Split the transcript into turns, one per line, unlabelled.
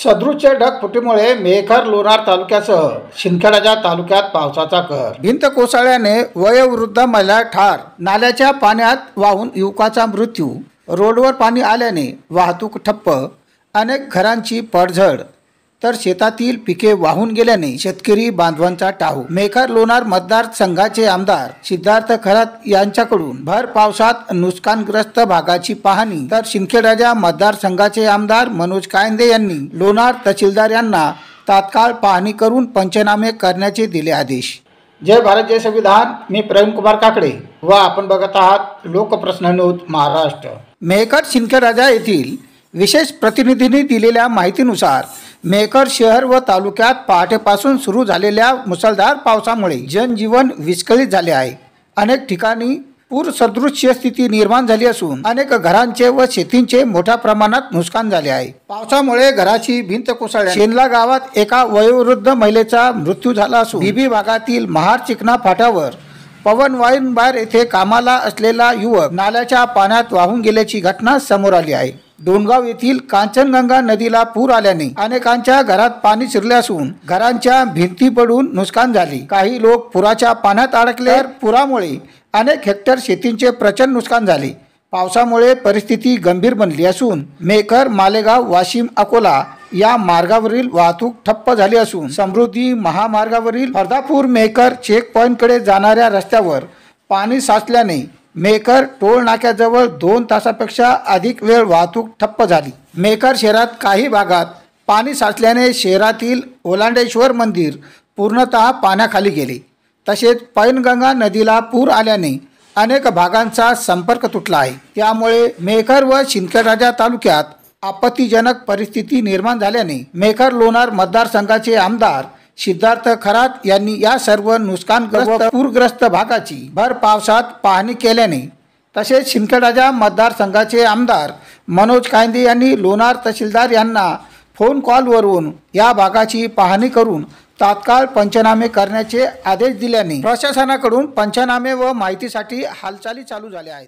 सदृश्य ढगफुटीमुळे मेहकर लोणार तालुक्यासह शिंदखेडा तालुक्यात पावसाचा कहर। भिंत कोसळल्याने वयोवृद्ध महिला ठार, नाल्याच्या पाण्यात वाहून युवकाचा मृत्यू, रोडवर पाणी आल्याने वाहतूक ठप्प, अनेक घरांची पडझड, तर शेतातील पिके वाहून गेल्याने शेतकरी बांधवांचा टाहू। मेहकर लोणार मतदारसंघाचे आमदार सिद्धार्थ खरात यांच्याकडून भर पावसात नुकसानग्रस्त भागाची पाहणी, तर शिंदखेडा मतदारसंघाचे आमदार मनोज कायंदे यांनी लोणार तहसीलदार यांना तात्काळ पाहणी करून पंचनामे करण्याचे दिले आदेश। जय भारत जय संविधान। मी प्रेम कुमार काकडे व आपण बघत आहात लोकप्रश्न न्यूज महाराष्ट्र। मेहकर शिंदखेडा येथील विशेष प्रतिनिधींनी दिलेल्या माहितीनुसार मेहकर शहर व तालुक्यात पहाटेपासून सुरू झालेल्या मुसळधार पावसामुळे जनजीवन विस्कळीत झाले आहे। अनेक ठिकाणी पूर सदृश्य स्थिती निर्माण झाली असून अनेक घरांचे व शेतींचे मोठ्या प्रमाणात नुकसान झाले आहे। पावसामुळे घराची भिंत कोसळल्याने शेनला गावात एका वयोवृद्ध महिलेचा मृत्यू झाला असून बीबी भागातील महार चिकना फाट्यावर पवन वाईन बार येथे कामाला असलेला युवक नाल्याच्या पाण्यात वाहून गेल्याची घटना समोर आली आहे। डोणगाव येथील कांचनगंगा नदीला पूर आल्याने अनेकांच्या घरात पाणी शिरले असून घरांच्या भिंती पडून नुकसान झाले। काही लोक पुराच्या पाण्यात अडकले, तर पुरामुळे अनेक हेक्टर शेतींचे प्रचंड नुकसान झाले। पावसामुळे परिस्थिती गंभीर बनली असून मेहकर मालेगाव वाशिम अकोला या मार्गावरील वाहतूक ठप्प झाली असून समृद्धी महामार्गावरील अर्धापूर मेहकर चेक पॉइंट कडे जाणाऱ्या रस्त्यावर पाणी साचल्याने मेहकर टोल नाक्याजवळ 2 तासापेक्षा अधिक वेळ वाहतूक ठप्प झाली। मेहकर शहरात काही भागात पाणी साचल्याने शहरातील ओलांडेश्वर मंदिर पूर्णतः पाण्याखाली गेले। तसेच पैनगंगा नदीला पूर आल्याने अनेक भागांचा संपर्क तुटला आहे। त्यामुळे मेहकर व शिंदखेडा तालुक्यात आपत्तीजनक परिस्थिती निर्माण झाल्याने मेहकर लोणार मतदारसंघाचे आमदार सिद्धार्थ खरात यांनी या सर्व नुकसानग्रस्त पूरग्रस्त भागाची भर पावसात पाहणी केल्याने, तसेच शिंदखेडा मतदारसंघाचे आमदार मनोज कायंदे यांनी लोणार तहसीलदार यांना फोन कॉलवरून या भागाची पाहणी करून तात्काळ पंचनामे करण्याचे आदेश दिल्याने प्रशासनाकडून पंचनामे व माहितीसाठी हालचाली चालू झाल्या आहेत।